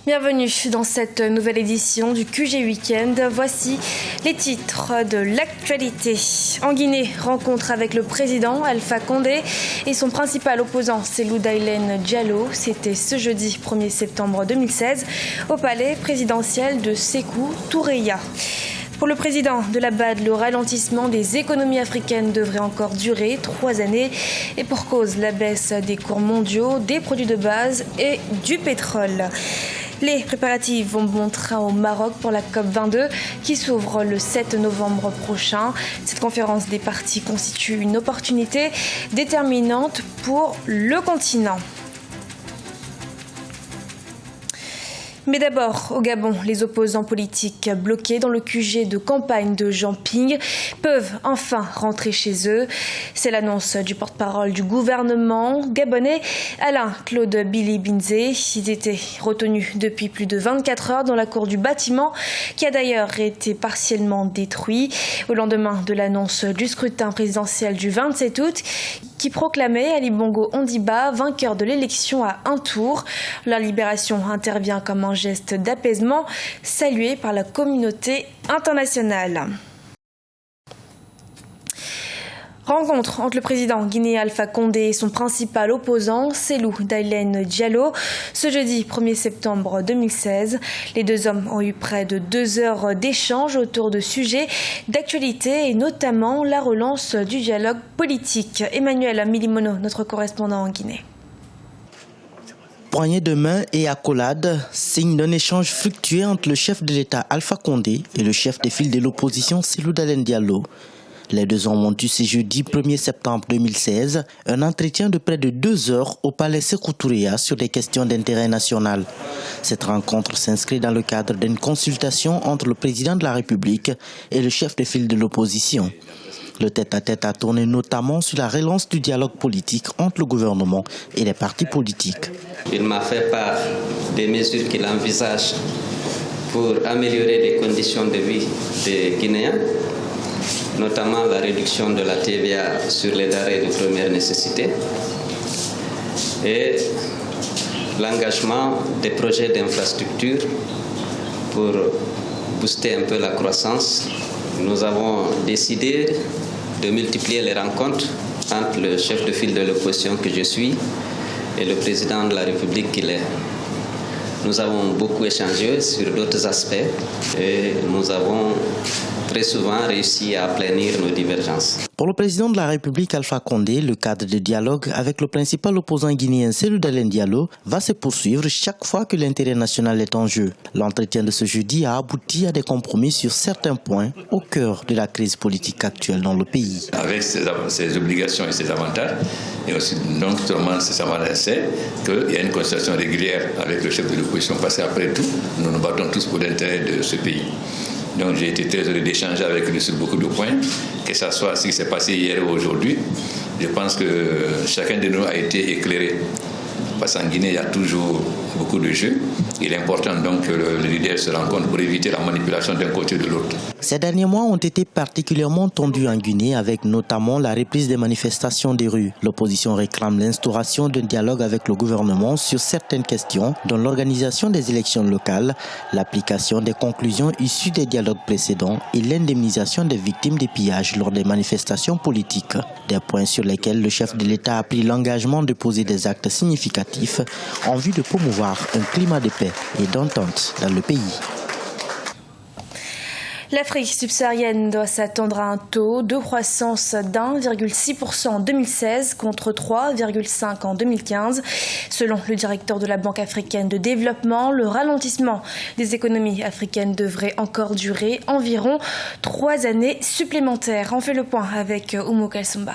Bienvenue dans cette nouvelle édition du QG Weekend. Voici les titres de l'actualité. En Guinée, rencontre avec le président Alpha Condé et son principal opposant Cellou Dalein Diallo. C'était ce jeudi 1er septembre 2016 au palais présidentiel de Sékou Toureya. Pour le président de la BAD, le ralentissement des économies africaines devrait encore durer 3 années et pour cause la baisse des cours mondiaux, des produits de base et du pétrole. Les préparatifs vont montrer au Maroc pour la COP22 qui s'ouvre le 7 novembre prochain. Cette conférence des parties constitue une opportunité déterminante pour le continent. Mais d'abord, au Gabon, les opposants politiques bloqués dans le QG de campagne de Jean Ping peuvent enfin rentrer chez eux. C'est l'annonce du porte-parole du gouvernement gabonais, Alain-Claude Billy Binzé. Ils étaient retenus depuis plus de 24 heures dans la cour du bâtiment, qui a d'ailleurs été partiellement détruit au lendemain de l'annonce du scrutin présidentiel du 27 août, qui proclamait Ali Bongo Ondimba vainqueur de l'élection à un tour. La libération intervient comme un geste d'apaisement salué par la communauté internationale. Rencontre entre le président guinéen Alpha Condé et son principal opposant, Cellou Dalein Diallo, ce jeudi 1er septembre 2016. Les deux hommes ont eu près de 2 heures d'échange autour de sujets d'actualité et notamment la relance du dialogue politique. Emmanuel Milimono, notre correspondant en Guinée. Poignée de main et accolade, signe d'un échange fructueux entre le chef de l'État Alpha Condé et le chef des files de l'opposition Cellou Dalein Diallo. Les deux hommes ont eu ce jeudi 1er septembre 2016 un entretien de près de 2 heures au palais Sékou Toureya sur des questions d'intérêt national. Cette rencontre s'inscrit dans le cadre d'une consultation entre le président de la République et le chef de file de l'opposition. Le tête-à-tête a tourné notamment sur la relance du dialogue politique entre le gouvernement et les partis politiques. Il m'a fait part des mesures qu'il envisage pour améliorer les conditions de vie des Guinéens, notamment la réduction de la TVA sur les denrées de première nécessité et l'engagement des projets d'infrastructure pour booster un peu la croissance. Nous avons décidé de multiplier les rencontres entre le chef de file de l'opposition que je suis et le président de la République qu'il est. Nous avons beaucoup échangé sur d'autres aspects et nous avons très souvent réussi à aplanir nos divergences. Pour le président de la République Alpha Condé, le cadre de dialogue avec le principal opposant guinéen Cellou Dalein Diallo va se poursuivre chaque fois que l'intérêt national est en jeu. L'entretien de ce jeudi a abouti à des compromis sur certains points au cœur de la crise politique actuelle dans le pays. Avec ses obligations et ses avantages, et aussi non seulement ses avantages, c'est qu'il y a une consultation régulière avec le chef de l'opposition, parce qu'après tout, nous nous battons tous pour l'intérêt de ce pays. Donc j'ai été très heureux d'échanger avec lui sur beaucoup de points, que ce soit ce qui s'est passé hier ou aujourd'hui. Je pense que chacun de nous a été éclairé. Parce qu'en Guinée, il y a toujours beaucoup de jeux. Il est important donc que le leader se rencontre pour éviter la manipulation d'un côté ou de l'autre. Ces derniers mois ont été particulièrement tendus en Guinée avec notamment la reprise des manifestations des rues. L'opposition réclame l'instauration d'un dialogue avec le gouvernement sur certaines questions, dont l'organisation des élections locales, l'application des conclusions issues des dialogues précédents et l'indemnisation des victimes des pillages lors des manifestations politiques. Des points sur lesquels le chef de l'État a pris l'engagement de poser des actes significatifs en vue de promouvoir un climat de paix et d'entente dans le pays. L'Afrique subsaharienne doit s'attendre à un taux de croissance d'1,6% en 2016 contre 3,5% en 2015. Selon le directeur de la Banque africaine de développement, le ralentissement des économies africaines devrait encore durer environ 3 années supplémentaires. On fait le point avec Oumou Kalsoumba.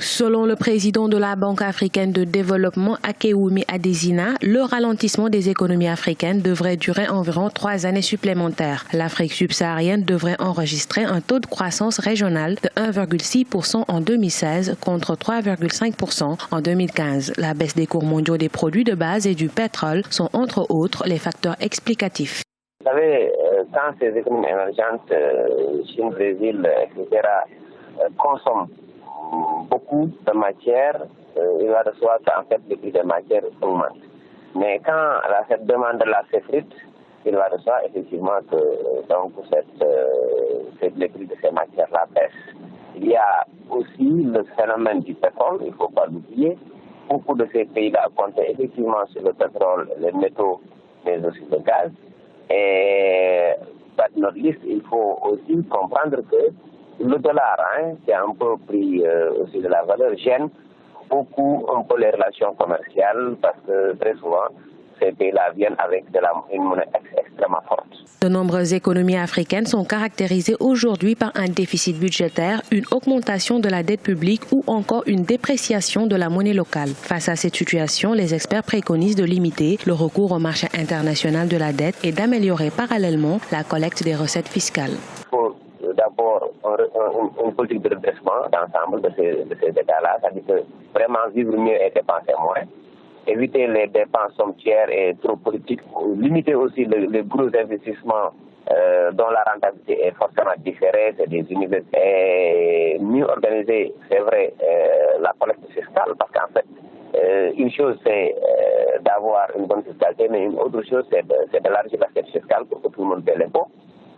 Selon le président de la Banque africaine de développement, Akewumi Adesina, le ralentissement des économies africaines devrait durer environ 3 années supplémentaires. L'Afrique subsaharienne devrait enregistrer un taux de croissance régional de 1,6% en 2016 contre 3,5% en 2015. La baisse des cours mondiaux des produits de base et du pétrole sont entre autres les facteurs explicatifs. Vous savez, quand ces économies émergentes, Chine, Brésil, etc., consomment beaucoup de matières, il va de soi qu'en fait les prix des matières augmentent. Mais quand cette demande-là s'effrite, il va de soi effectivement que les prix de ces matières-là baissent. Il y a aussi le phénomène du pétrole, il ne faut pas l'oublier. Beaucoup de ces pays-là comptent effectivement sur le pétrole, les métaux, mais aussi le gaz. Et dans notre liste, il faut aussi comprendre que le dollar, qui a un peu pris aussi de la valeur, gêne beaucoup un peu les relations commerciales parce que très souvent, ces pays-là viennent avec une monnaie extrêmement forte. De nombreuses économies africaines sont caractérisées aujourd'hui par un déficit budgétaire, une augmentation de la dette publique ou encore une dépréciation de la monnaie locale. Face à cette situation, les experts préconisent de limiter le recours au marché international de la dette et d'améliorer parallèlement la collecte des recettes fiscales. Il faut d'abord une politique de redressement d'ensemble de ces États-là, c'est-à-dire que vraiment vivre mieux et dépenser moins. Éviter les dépenses somptuaires et trop politiques, limiter aussi les gros investissements dont la rentabilité est forcément différée, c'est des universités, et mieux organiser, c'est vrai, la collecte fiscale, parce qu'en fait, une chose c'est d'avoir une bonne fiscalité, mais une autre chose c'est d'élargir l'assiette fiscale pour que tout le monde paie l'impôt,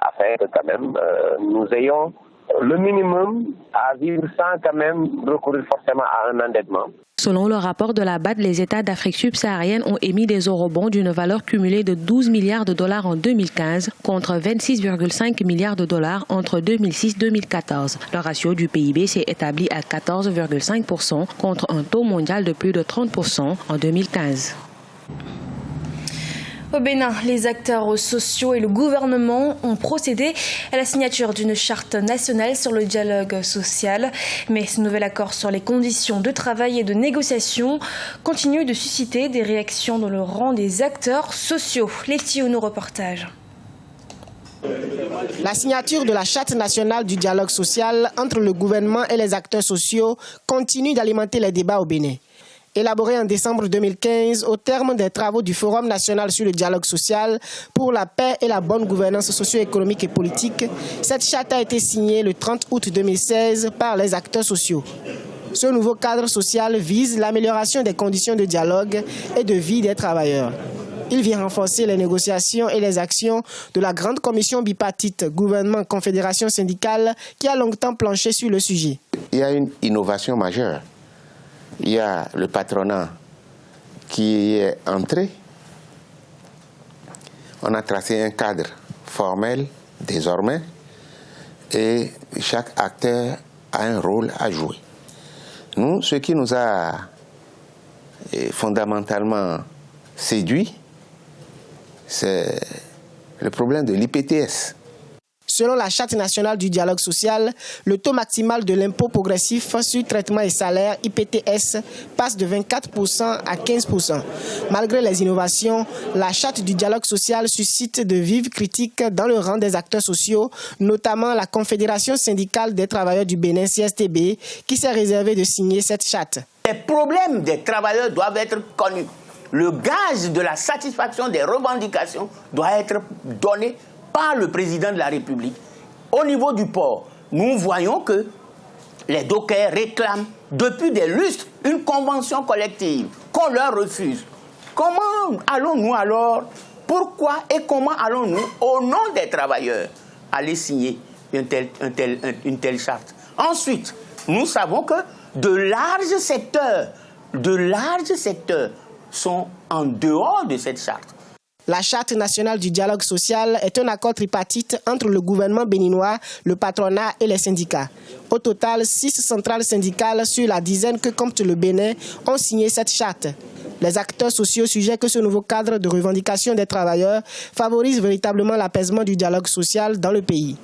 afin que quand même nous ayons le minimum à vivre sans quand même recourir forcément à un endettement. Selon le rapport de la BAD, les États d'Afrique subsaharienne ont émis des eurobonds d'une valeur cumulée de 12 milliards de dollars en 2015 contre 26,5 milliards de dollars entre 2006 et 2014. Le ratio du PIB s'est établi à 14,5% contre un taux mondial de plus de 30% en 2015. Au Bénin, les acteurs sociaux et le gouvernement ont procédé à la signature d'une charte nationale sur le dialogue social. Mais ce nouvel accord sur les conditions de travail et de négociation continue de susciter des réactions dans le rang des acteurs sociaux. Letty Ounou, reportage. La signature de la charte nationale du dialogue social entre le gouvernement et les acteurs sociaux continue d'alimenter les débats au Bénin. Élaborée en décembre 2015 au terme des travaux du Forum national sur le dialogue social pour la paix et la bonne gouvernance socio-économique et politique, cette charte a été signée le 30 août 2016 par les acteurs sociaux. Ce nouveau cadre social vise l'amélioration des conditions de dialogue et de vie des travailleurs. Il vient renforcer les négociations et les actions de la grande commission bipartite gouvernement-confédération syndicale qui a longtemps planché sur le sujet. Il y a une innovation majeure. Il y a le patronat qui est entré. On a tracé un cadre formel désormais et chaque acteur a un rôle à jouer. Nous, ce qui nous a fondamentalement séduit, c'est le problème de l'IPTS. Selon la Charte nationale du dialogue social, le taux maximal de l'impôt progressif sur traitement et salaire IPTS passe de 24% à 15%. Malgré les innovations, la Charte du dialogue social suscite de vives critiques dans le rang des acteurs sociaux, notamment la Confédération syndicale des travailleurs du Bénin, CSTB, qui s'est réservée de signer cette charte. Les problèmes des travailleurs doivent être connus. Le gage de la satisfaction des revendications doit être donné par le président de la République. Au niveau du port, nous voyons que les dockers réclament depuis des lustres une convention collective qu'on leur refuse. Comment allons-nous alors, pourquoi et comment allons-nous, au nom des travailleurs, aller signer une telle charte? Ensuite, nous savons que de larges secteurs sont en dehors de cette charte. La Charte nationale du dialogue social est un accord tripartite entre le gouvernement béninois, le patronat et les syndicats. Au total, 6 centrales syndicales sur la dizaine que compte le Bénin ont signé cette charte. Les acteurs sociaux suggèrent que ce nouveau cadre de revendication des travailleurs favorise véritablement l'apaisement du dialogue social dans le pays.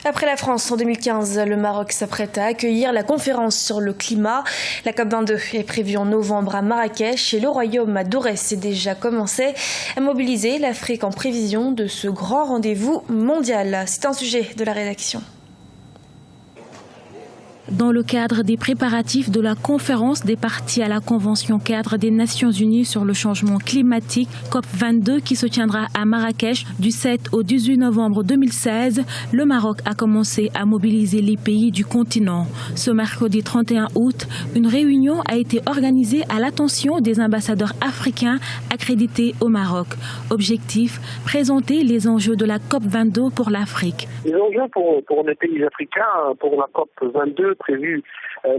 Après la France, en 2015, le Maroc s'apprête à accueillir la conférence sur le climat. La COP22 est prévue en novembre à Marrakech et le royaume d'Aurès a déjà commencé à mobiliser l'Afrique en prévision de ce grand rendez-vous mondial. C'est un sujet de la rédaction. Dans le cadre des préparatifs de la conférence des parties à la Convention cadre des Nations Unies sur le changement climatique, COP22, qui se tiendra à Marrakech du 7 au 18 novembre 2016, le Maroc a commencé à mobiliser les pays du continent. Ce mercredi 31 août, une réunion a été organisée à l'attention des ambassadeurs africains accrédités au Maroc. Objectif, présenter les enjeux de la COP22 pour l'Afrique. Les enjeux pour les pays africains, pour la COP22 prévue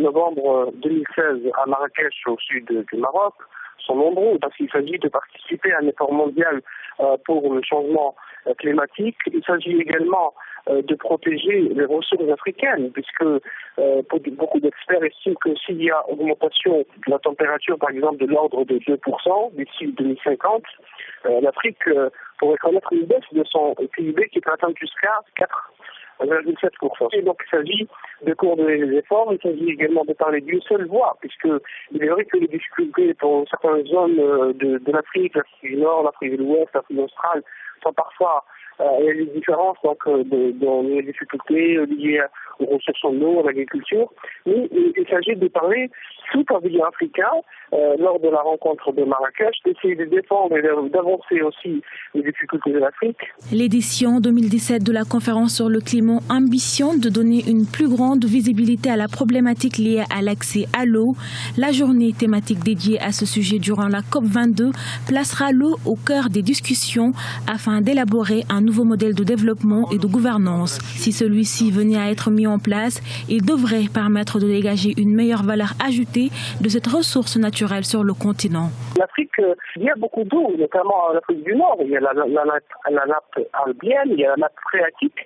novembre 2016 à Marrakech au sud du Maroc, sont nombreux parce qu'il s'agit de participer à un effort mondial pour le changement climatique. Il s'agit également de protéger les ressources africaines, puisque beaucoup d'experts estiment que s'il y a augmentation de la température, par exemple, de l'ordre de 2% d'ici 2050, l'Afrique pourrait connaître une baisse de son PIB qui peut atteindre jusqu'à 4,7%. Et donc il s'agit de coordonner les efforts, il s'agit également de parler d'une seule voix, puisque il est vrai que les difficultés pour certaines zones de l'Afrique, l'Afrique du Nord, l'Afrique de l'Ouest, l'Afrique australe, sont parfois il y a des différences dans les difficultés liées aux ressources en eau, à l'agriculture, mais il s'agit de parler tout pavillon africain lors de la rencontre de Marrakech, d'essayer de défendre et d'avancer aussi les difficultés de l'Afrique. L'édition 2017 de la conférence sur le climat ambitionne de donner une plus grande visibilité à la problématique liée à l'accès à l'eau. La journée thématique dédiée à ce sujet durant la COP22 placera l'eau au cœur des discussions afin d'élaborer un nouveau modèle de développement et de gouvernance. Si celui-ci venait à être mis en place, il devrait permettre de dégager une meilleure valeur ajoutée de cette ressource naturelle sur le continent. L'Afrique, il y a beaucoup d'eau, notamment en Afrique du Nord. Il y a la nappe albienne, il y a la nappe phréatique.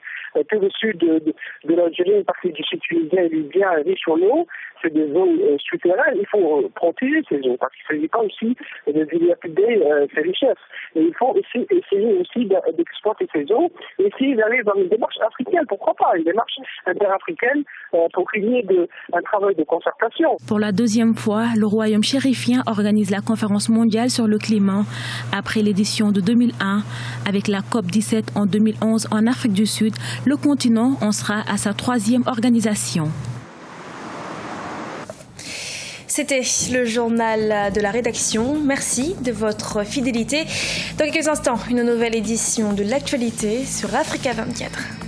Tout le sud de l'Algérie, une partie du sud tunisien et libyen est riche en eau. C'est des eaux souterraines. Il faut protéger ces eaux parce qu'il ne s'agit pas aussi de dilapider ces richesses. Et il faut essayer aussi d'exploiter ces eaux et essayer d'aller dans une démarche africaine. Pourquoi pas une démarche interafricaine pour qu'il y ait un travail de concertation. Pour la deuxième fois, le royaume chérifien organise la conférence mondiale sur le climat après l'édition de 2001 avec la COP17 en 2011 en Afrique du Sud. Le continent en sera à sa 3e organisation. C'était le journal de la rédaction. Merci de votre fidélité. Dans quelques instants, une nouvelle édition de l'actualité sur Africa 24.